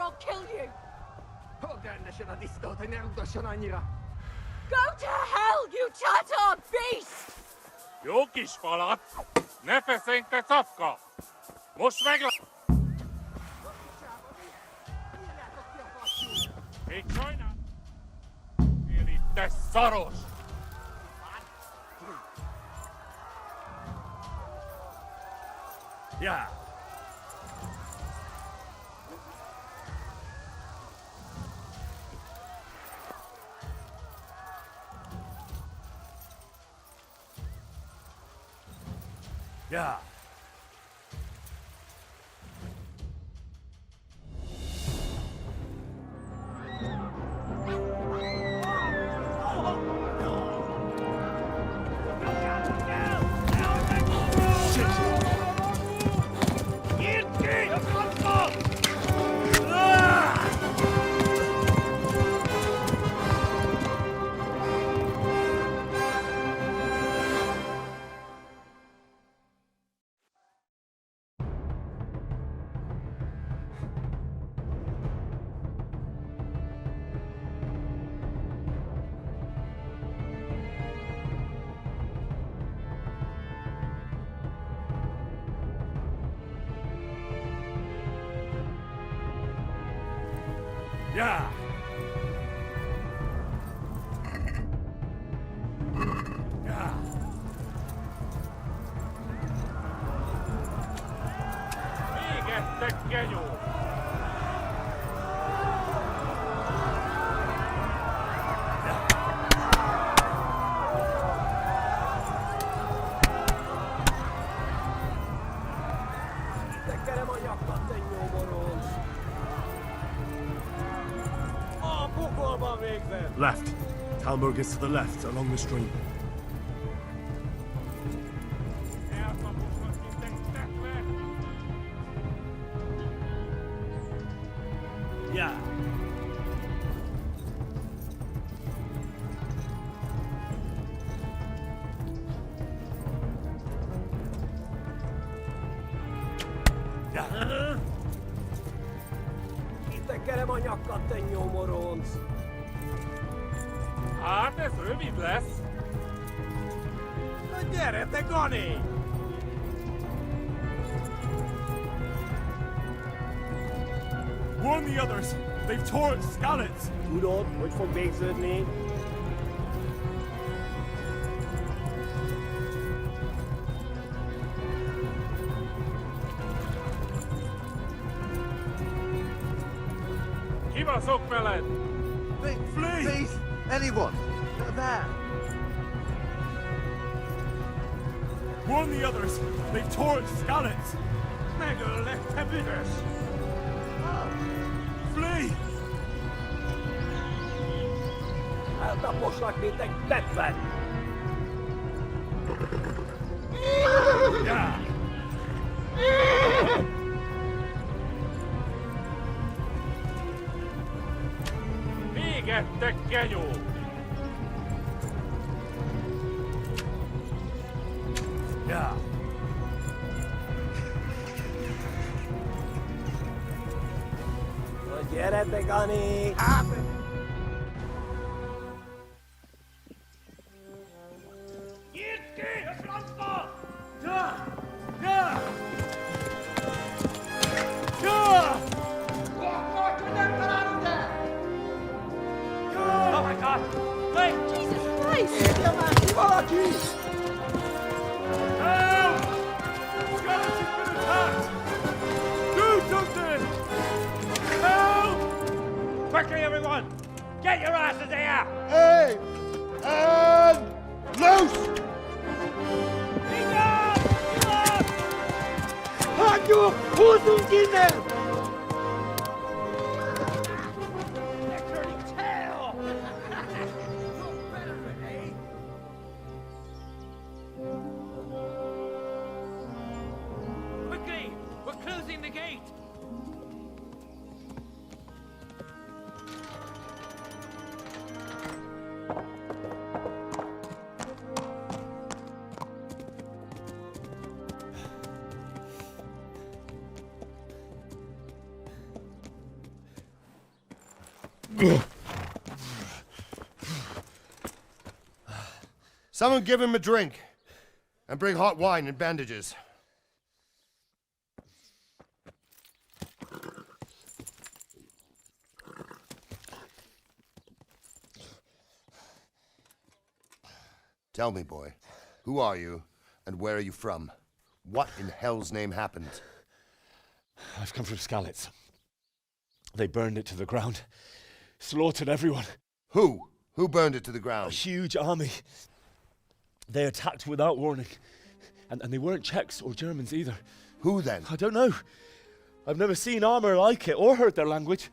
I'll kill you! Go to hell, you tattard beast! Jó kis falat! Ne feszénj, te szapka! Most meglát... Még sajnál... Fél itt, te szaros! Ja! Ja! Ja! Ja! Égettek, genyó! Tekerem a nyakat, te nyomorós! A pokolban végzett! Left. Talmberg is to the left, along the stream. Elkapusnak mindent tetve! Ja! Ja! Kitekerem a nyakat, te nyomoronc! Hát ez rövid lesz! Na gyere, te Gani! Warn the others! They've tore Skalitz! Tudod, hogy fog végződni? Kibaszok veled! Flee! Please, anyone! There! Warn the others! They've tore Skalitz! Megöllek, te büdös! Flee! Eltaposlak, mint egy tetven! Ja! Égettek, genyó! Ja! Na gyere, te Gani! Nyílt ki a francba! Ja! Ja! Ja! Oh my god! Wait! Jesus Christ! Érje már ki valaki! Help! Skalitz has been attacked! Do something! Help! Quickly, everyone! Get your asses here! Hey! And loose! Hagyjuk! Húzzunk innen! Quickly! We're closing the gate! Someone give him a drink. And bring hot wine and bandages. Tell me, boy, who are you and where are you from? What in hell's name happened? I've come from Skalitz. They burned it to the ground. Slaughtered everyone. Who? Who burned it to the A ground? huge army. They attacked without warning. And they weren't Czechs or Germans either. Who then? I don't know. I've never seen armor like it or heard their language.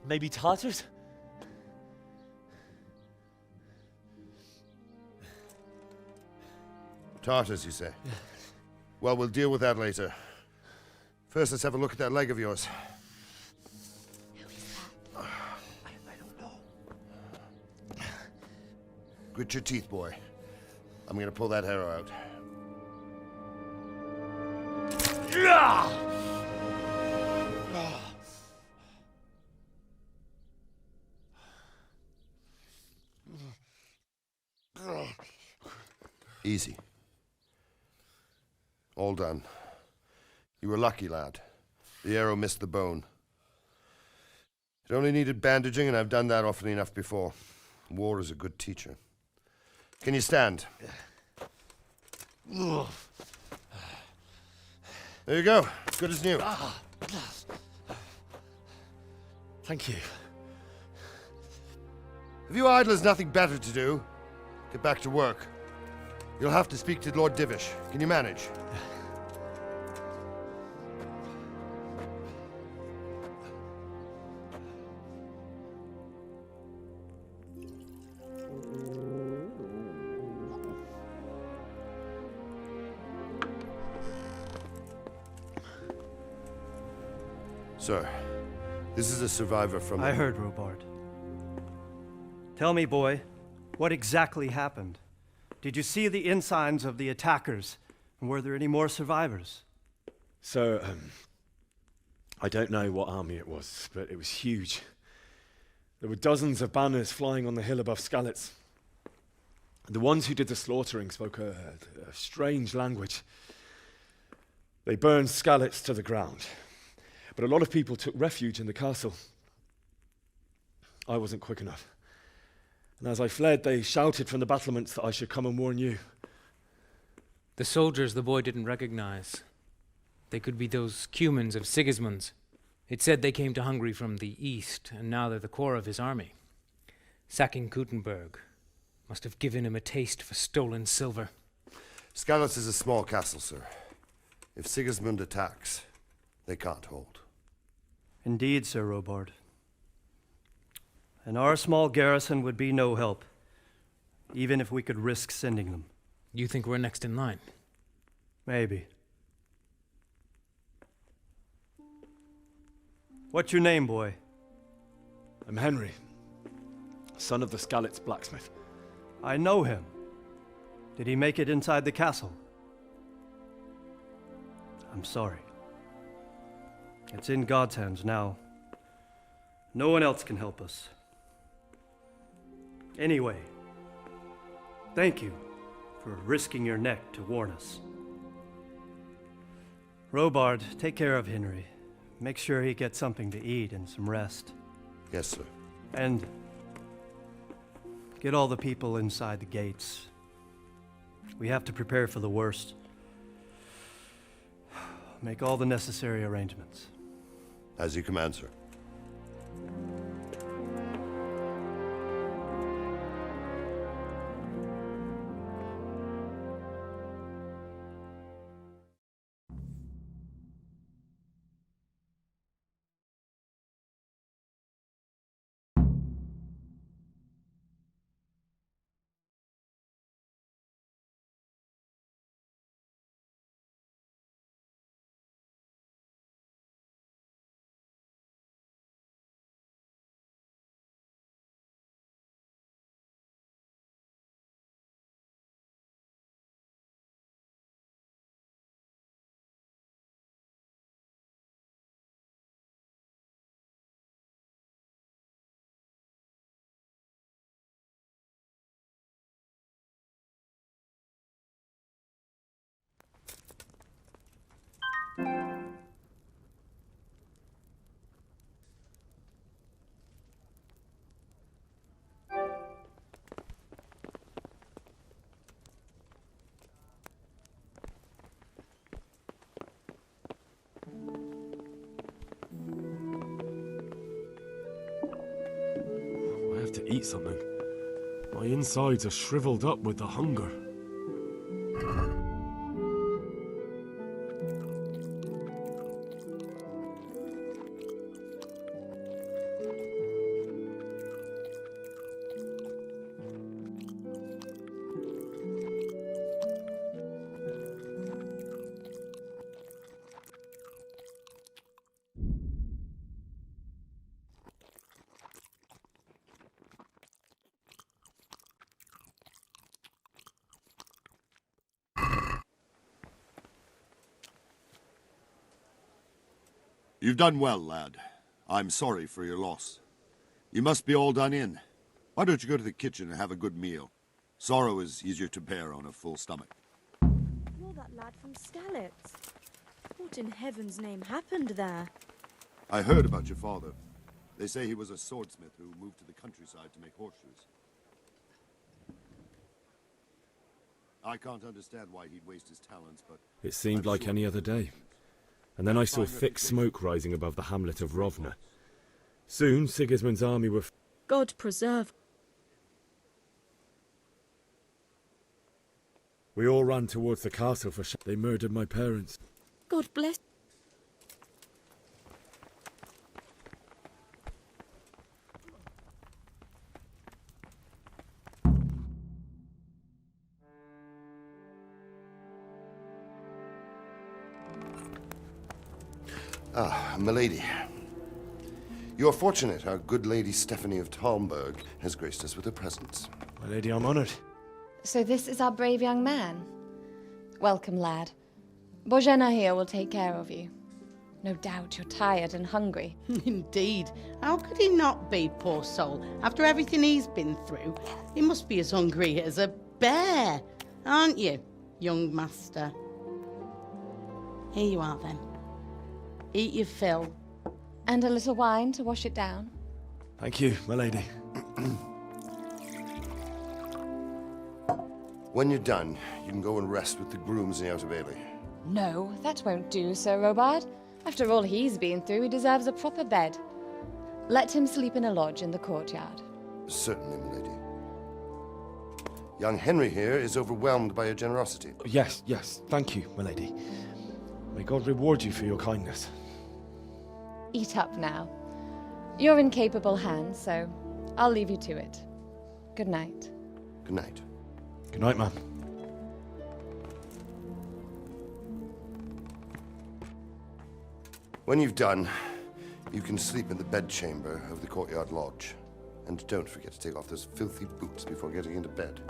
Maybe Tatars? Tartars, you say? Well, we'll deal with that later. First, let's have a look at that leg of yours. I don't know. Grit your teeth, boy. I'm gonna pull that arrow out. Easy. All done. You were lucky, lad. The arrow missed the bone. It only needed bandaging, and I've done that often enough before. War is a good teacher. Can you stand? There you go. Good as new. Thank you. Have you idlers nothing better to do? Get back to work. You'll have to speak to Lord Divish. Can you manage? Sir, this is a survivor from... I heard, Robard. Tell me, boy, what exactly happened? Did you see the ensigns of the attackers? And were there any more survivors? So, I don't know what army it was, but it was huge. There were dozens of banners flying on the hill above Skalitz. The ones who did the slaughtering spoke a strange language. They burned Skalitz to the ground. But a lot of people took refuge in the castle. I wasn't quick enough. And as I fled, they shouted from the battlements that I should come and warn you. The soldiers the boy didn't recognize. They could be those Cumans of Sigismund's. It said they came to Hungary from the east, and now they're the core of his army. Sacking Gutenberg must have given him a taste for stolen silver. Skalitz is a small castle, sir. If Sigismund attacks, they can't hold. Indeed, Sir Robard. And our small garrison would be no help, even if we could risk sending them. You think we're next in line? Maybe. What's your name, boy? I'm Henry, son of the Skalitz blacksmith. I know him. Did he make it inside the castle? I'm sorry. It's in God's hands now. No one else can help us. Anyway, thank you for risking your neck to warn us. Robard, take care of Henry. Make sure he gets something to eat and some rest. Yes, sir. And get all the people inside the gates. We have to prepare for the worst. Make all the necessary arrangements. As you command, sir. I have to eat something. My insides are shriveled up with the hunger. You've done well, lad. I'm sorry for your loss. You must be all done in. Why don't you go to the kitchen and have a good meal? Sorrow is easier to bear on a full stomach. You're that lad from Skalitz. What in heaven's name happened there? I heard about your father. They say he was a swordsmith who moved to the countryside to make horseshoes. I can't understand why he'd waste his talents, but... It seemed I'm like sure any other day. And then I saw thick smoke rising above the hamlet of Rovna. Soon, Sigismund's army were... God preserve. We all ran towards the castle for they murdered my parents. God bless. Ah, milady. You're fortunate our good lady Stephanie of Talmberg has graced us with her presence. My lady, I'm honoured. So this is our brave young man. Welcome, lad. Bozhena here will take care of you. No doubt you're tired and hungry. Indeed. How could he not be, poor soul? After everything he's been through, he must be as hungry as a bear, aren't you, young master? Here you are, then. Eat your fill. And a little wine to wash it down. Thank you, my lady. When you're done, you can go and rest with the grooms in the Outer Bailey. No, that won't do, Sir Robard. After all he's been through, he deserves a proper bed. Let him sleep in a lodge in the courtyard. Certainly, milady. Young Henry here is overwhelmed by your generosity. Yes, yes, thank you, my lady. May God reward you for your kindness. Eat up now. You're in capable hands, so I'll leave you to it. Good night. Good night. Good night, ma'am. When you've done, you can sleep in the bedchamber of the courtyard lodge. And don't forget to take off those filthy boots before getting into bed.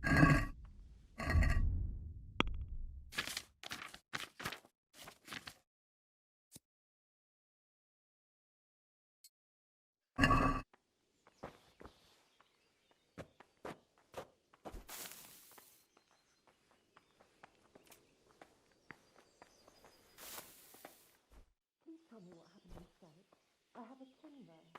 Please tell me what happened in Scarlet. I have a pen there.